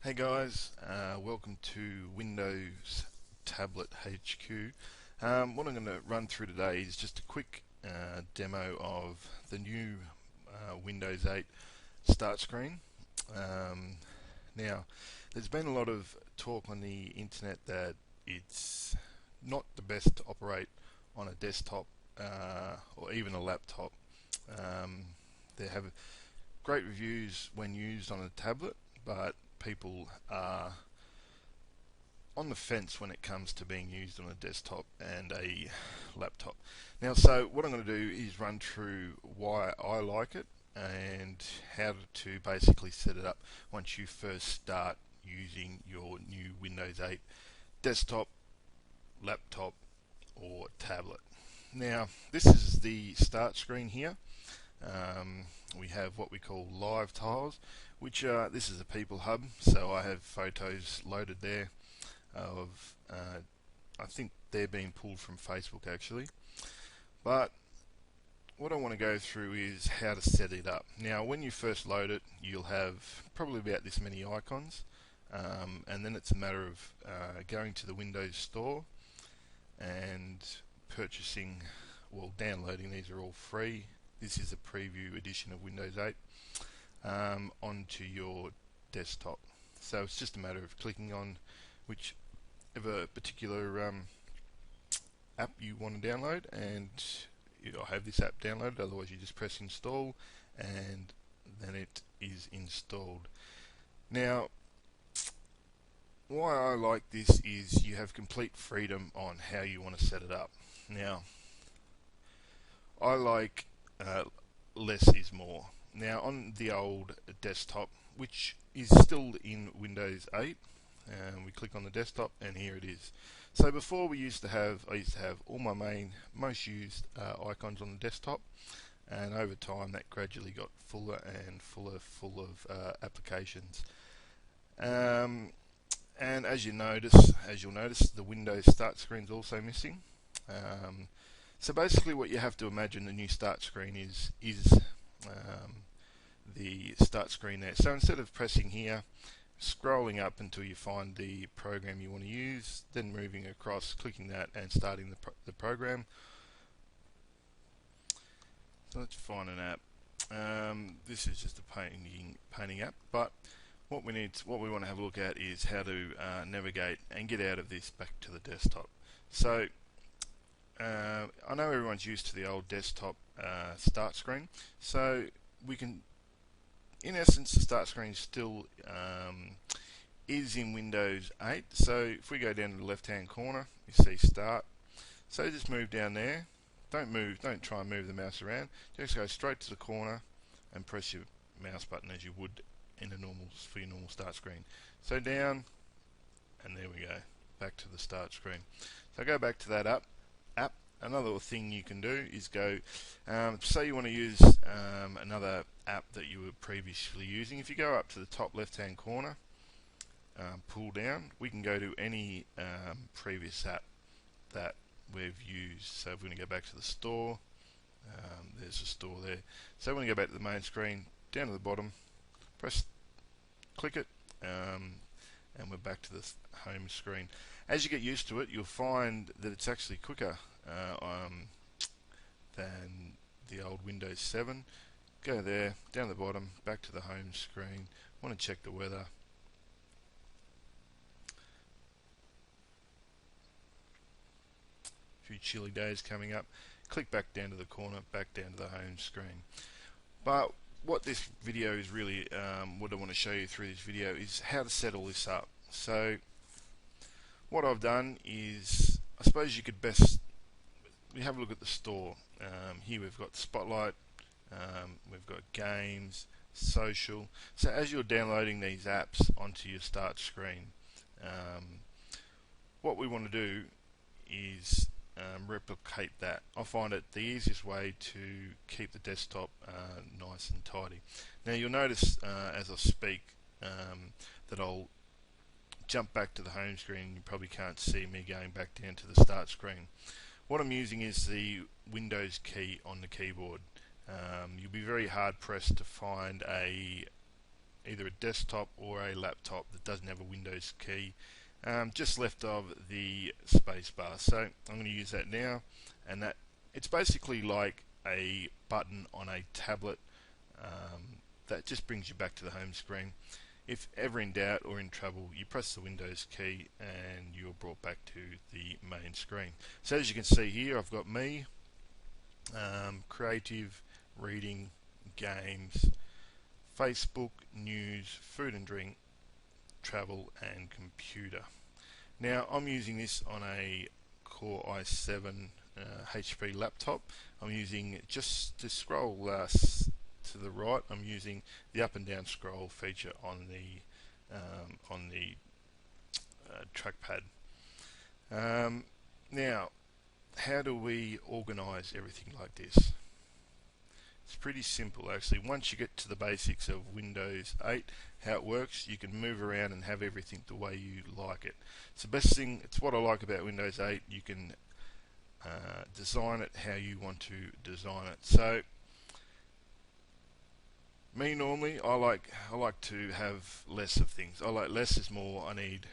Hey guys, welcome to Windows Tablet HQ. What I'm going to run through today is just a quick demo of the new Windows 8 start screen. Um, Now, there's been a lot of talk on the internet that it's not the best to operate on a desktop or even a laptop. Um, they have great reviews when used on a tablet, but people are on the fence when it comes to being used on a desktop and a laptop. Now, so what I'm going to do is run through why I like it and how to basically set it up once you first start using your new Windows 8 desktop, laptop, or tablet. Now, this is the start screen here. Um, we have what we call live tiles, which this is a people hub, so I have photos loaded there of I think they're being pulled from Facebook actually. But what I want to go through is how to set it up. Now, when you first load it, you'll have probably about this many icons, and then it's a matter of going to the Windows Store and purchasing, well, downloading. These are all free. This is a preview edition of Windows 8 onto your desktop. So it's just a matter of clicking on whichever particular app you want to download, and you'll have this app downloaded. Otherwise, you just press install, and then it is installed. Now, why I like this is you have complete freedom on how you want to set it up. Now, I like less is more. Now, on the old desktop, which is still in Windows 8, we click on the desktop, and here it is. So before I used to have all my most used icons on the desktop, and over time that gradually got fuller and full of applications. And as you'll notice, the Windows start screen is also missing. So basically, what you have to imagine the new start screen is the start screen there. So instead of pressing here, scrolling up until you find the program you want to use, then moving across, clicking that, and starting the program. So let's find an app. This is just a painting app, but what we want to have a look at is how to navigate and get out of this back to the desktop. So I know everyone's used to the old desktop start screen, so we can, in essence, the start screen still is in Windows 8. So if we go down to the left hand corner, you see start. So just move down there. Don't try and move the mouse around. Just go straight to the corner and press your mouse button as you would in for your normal start screen. So down, and there we go, back to the start screen. So go back to that app. Another thing you can do is go, say you want to use another app that you were previously using. If you go up to the top left hand corner, pull down, we can go to any previous app that we've used. So if we're going to go back to the store, there's a store there. So we're going to go back to the main screen, down to the bottom, click it, and we're back to the home screen. As you get used to it, you'll find that it's actually quicker than the old Windows 7. Go there, down the bottom, back to the home screen. Want to check the weather. A few chilly days coming up. Click back down to the corner, back down to the home screen. But what this video is really, what I want to show you through this video is how to set all this up. So what I've done is, I suppose you could best, we have a look at the store. Here we've got Spotlight, we've got games, social. So as you're downloading these apps onto your start screen, what we want to do is replicate that. I find it the easiest way to keep the desktop nice and tidy. Now you'll notice as I speak that I'll jump back to the home screen. You probably can't see me going back down to the start screen. What I'm using is the Windows key on the keyboard. You'll be very hard pressed to find a either a desktop or a laptop that doesn't have a Windows key, just left of the space bar. So I'm going to use that now, and that it's basically like a button on a tablet that just brings you back to the home screen. If ever in doubt or in trouble, you press the Windows key and you're brought back to the main screen. So as you can see here, I've got me, creative, reading, games, Facebook, news, food and drink, travel and computer. Now I'm using this on a Core i7 HP laptop. I'm using, just to scroll to the right, I'm using the up and down scroll feature on the trackpad. Now, how do we organize everything like this? It's pretty simple actually. Once you get to the basics of Windows 8, how it works, you can move around and have everything the way you like it. It's the best thing, it's what I like about Windows 8, you can design it how you want to design it. So me normally, I like to have less of things. I like less is more. I need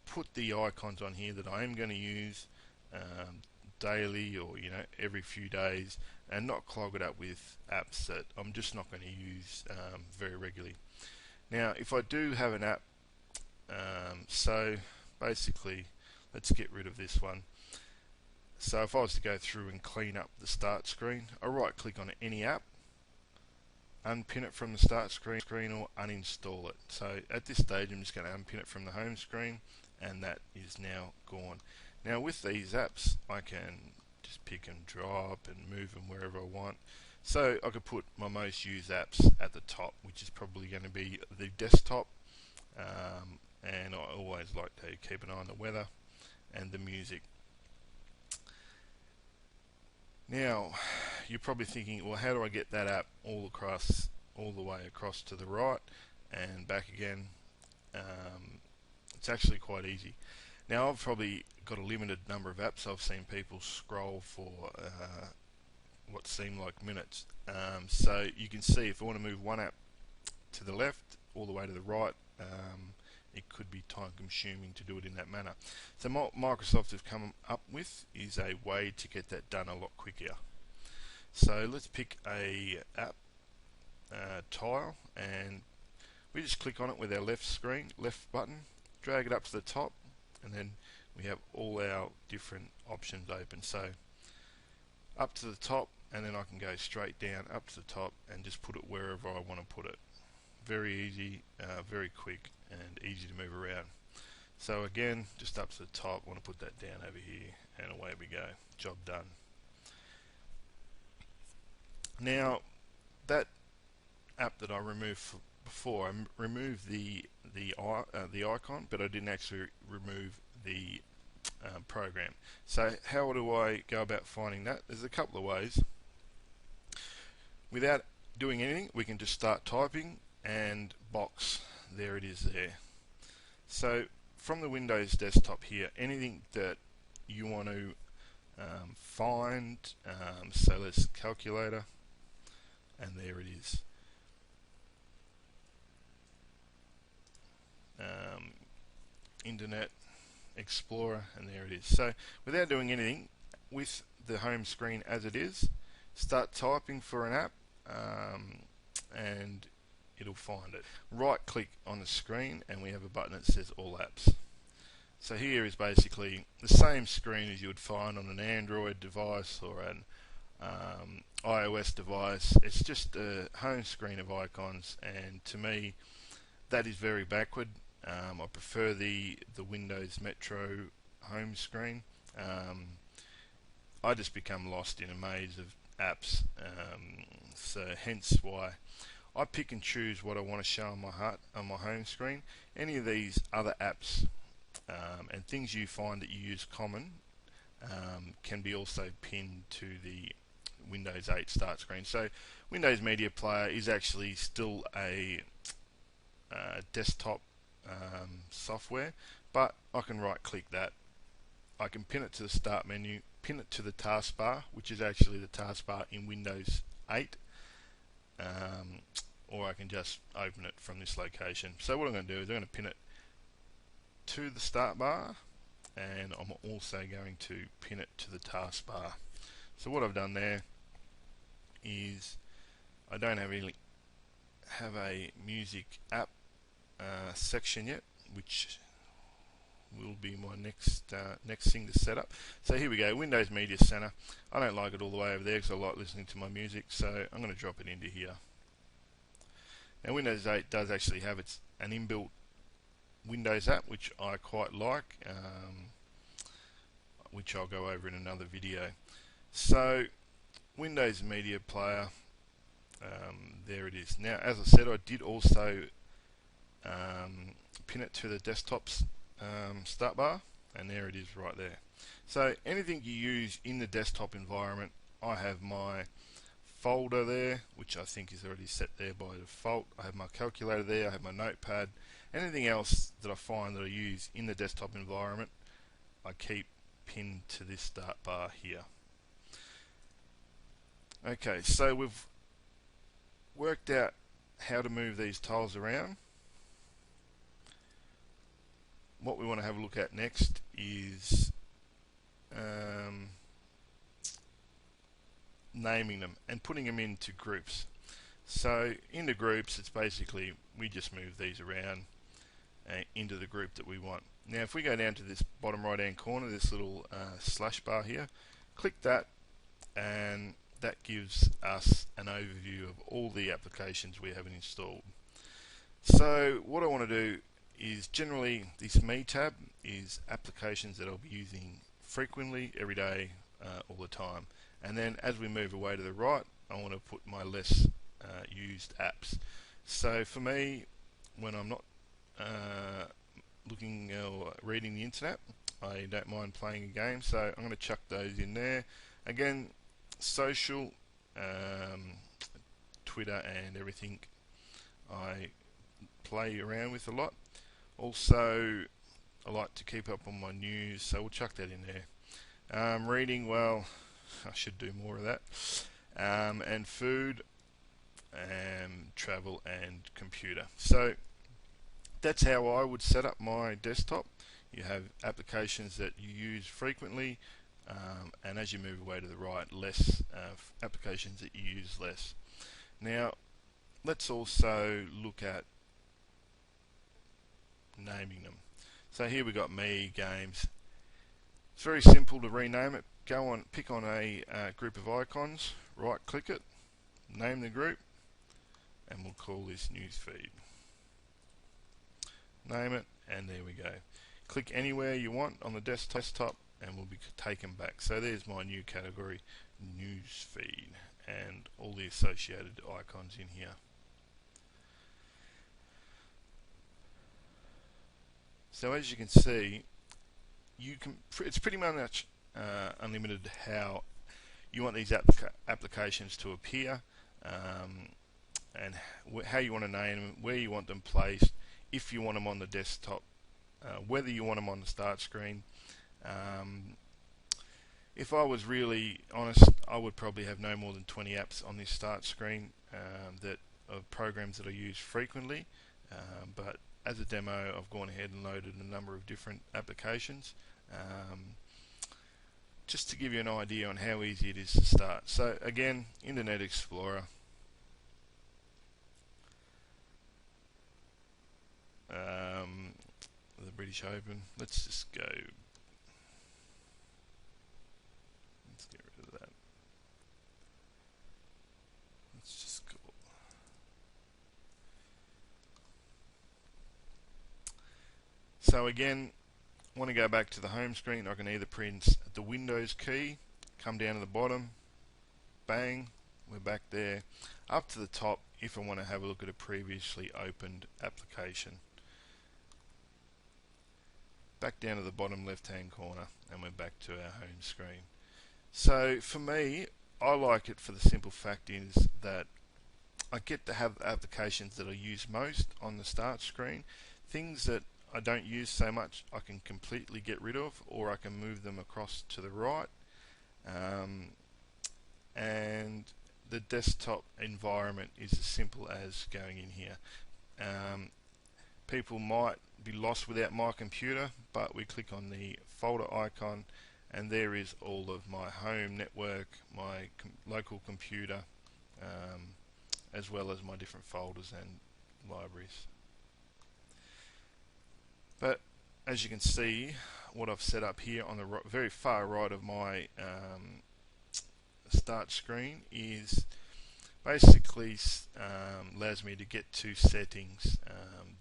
put the icons on here that I am going to use daily, or every few days, and not clog it up with apps that I'm just not going to use very regularly. Now if I do have an app, so basically let's get rid of this one. So if I was to go through and clean up the start screen, I right click on any app, unpin it from the start screen or uninstall it. So at this stage I'm just going to unpin it from the home screen, and that is now gone. Now with these apps I can just pick and drop and move them wherever I want. So I could put my most used apps at the top, which is probably going to be the desktop, and I always like to keep an eye on the weather and the music. Now you're probably thinking, well, how do I get that app all the way across to the right and back again? It's actually quite easy. Now I've probably got a limited number of apps. I've seen people scroll for what seem like minutes. So you can see if I want to move one app to the left all the way to the right, it could be time consuming to do it in that manner. So what Microsoft have come up with is a way to get that done a lot quicker. So let's pick a app tile, and we just click on it with our left button, drag it up to the top, and then we have all our different options open. So up to the top, and then I can go straight down up to the top and just put it wherever I want to put it. Very easy, very quick and easy to move around. So again, just up to the top, I want to put that down over here, and away we go. Job done. Now that app that I removed before, I removed the icon, but I didn't actually remove the program. So how do I go about finding that? There's a couple of ways. Without doing anything, we can just start typing, and box, there it is there. So from the Windows desktop here, anything that you want to find, so let's calculator, and there it is. Internet Explorer, and there it is. So without doing anything, with the home screen as it is, start typing for an app, and it'll find it. Right click on the screen and we have a button that says all apps. So here is basically the same screen as you would find on an Android device or an iOS device. It's just a home screen of icons, and to me that is very backward. I prefer the Windows Metro home screen. I just become lost in a maze of apps, so hence why I pick and choose what I want to show on my home screen. Any of these other apps and things you find that you use common can be also pinned to the Windows 8 start screen. So Windows Media Player is actually still a desktop software, but I can right click that, I can pin it to the start menu, pin it to the taskbar, which is actually the taskbar in Windows 8, or I can just open it from this location. So what I'm going to do is I'm going to pin it to the start bar, and I'm also going to pin it to the taskbar. So what I've done there is I don't have a music app section yet, which will be my next thing to set up. So here we go, Windows Media Center. I don't like it all the way over there because I like listening to my music, so I'm going to drop it into here. Now Windows 8 does actually have an inbuilt Windows app, which I quite like, which I'll go over in another video. So Windows Media Player, there it is. Now as I said, I did also pin it to the desktop's start bar, and there it is right there. So anything you use in the desktop environment, I have my folder there, which I think is already set there by default. I have my calculator there, I have my notepad. Anything else that I find that I use in the desktop environment, I keep pinned to this start bar here. Okay, so we've worked out how to move these tiles around. What we want to have a look at next is naming them and putting them into groups. So into groups, it's basically we just move these around into the group that we want. Now if we go down to this bottom right hand corner, this little slash bar here, click that, and that gives us an overview of all the applications we have installed. So what I want to do is, generally this Me tab is applications that I'll be using frequently, every day, all the time. And then as we move away to the right, I want to put my less used apps. So for me, when I'm not looking or reading the internet, I don't mind playing a game, so I'm going to chuck those in there. Again, social, Twitter and everything I play around with a lot. Also, I like to keep up on my news, so we'll chuck that in there. Reading, well, I should do more of that. And food, travel and computer. So that's how I would set up my desktop. You have applications that you use frequently, and as you move away to the right, less applications that you use less. Now let's also look at naming them. So here we got Me, Games. It's very simple to rename it. Go on, pick on a group of icons, right click it, name the group, and we'll call this Newsfeed. Name it, and there we go. Click anywhere you want on the desktop and we'll be taken back. So there's my new category, Newsfeed, and all the associated icons in here. So as you can see, it's pretty much unlimited how you want these applications to appear, and how you want to name them, where you want them placed, if you want them on the desktop, whether you want them on the start screen. If I was really honest, I would probably have no more than 20 apps on this start screen that are programs that I use frequently, but as a demo I've gone ahead and loaded a number of different applications, just to give you an idea on how easy it is to start. So again, Internet Explorer, the British Open, let's just go, let's get rid of that, let's just go. So again, want to go back to the home screen, I can either press the Windows key, come down to the bottom, bang, we're back there, up to the top if I want to have a look at a previously opened application. Back down to the bottom left hand corner and we're back to our home screen. So for me, I like it for the simple fact is that I get to have applications that I use most on the start screen. Things that I don't use so much I can completely get rid of, or I can move them across to the right, and the desktop environment is as simple as going in here. Um, People might be lost without my computer, but we click on the folder icon and there is all of my home network, my local computer, um, as well as my different folders and libraries. But as you can see, what I've set up here on the very far right of my start screen is basically allows me to get to settings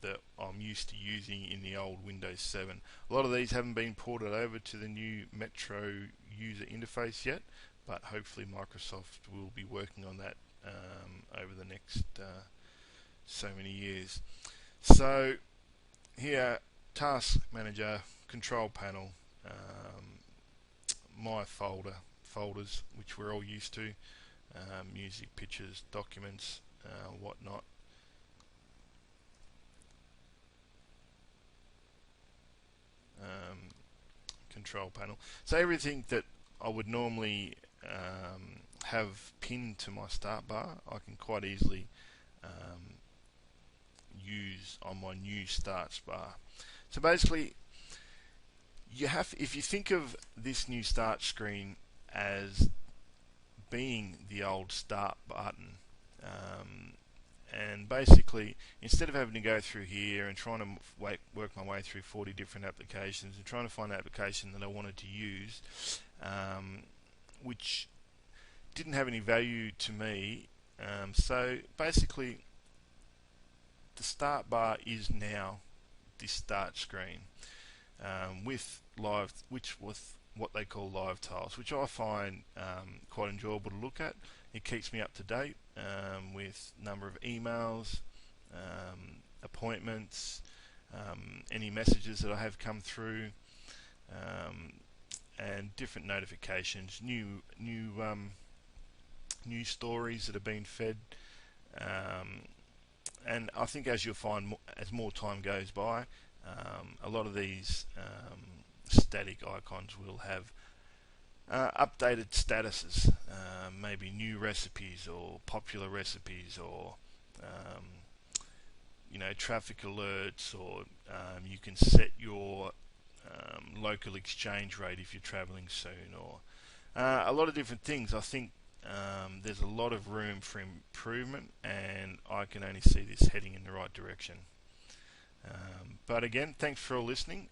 that I'm used to using in the old Windows 7. A lot of these haven't been ported over to the new Metro user interface yet, but hopefully Microsoft will be working on that over the next so many years. So here, Task Manager, Control Panel, my folders, which we're all used to, music, pictures, documents, whatnot. Control panel. So everything that I would normally have pinned to my start bar, I can quite easily use on my new starts bar. So basically, if you think of this new start screen as being the old start button, and basically instead of having to go through here and trying to work my way through 40 different applications and trying to find an application that I wanted to use, which didn't have any value to me, so basically the start bar is now this start screen with what they call live tiles, which I find quite enjoyable to look at. It keeps me up to date with number of emails, appointments, any messages that I have come through, and different notifications, new stories that have been fed. And I think as you'll find, as more time goes by, a lot of these static icons will have updated statuses, maybe new recipes or popular recipes, or traffic alerts, or you can set your local exchange rate if you're traveling soon, or a lot of different things. I think there's a lot of room for improvement, and I can only see this heading in the right direction. But again, thanks for all listening.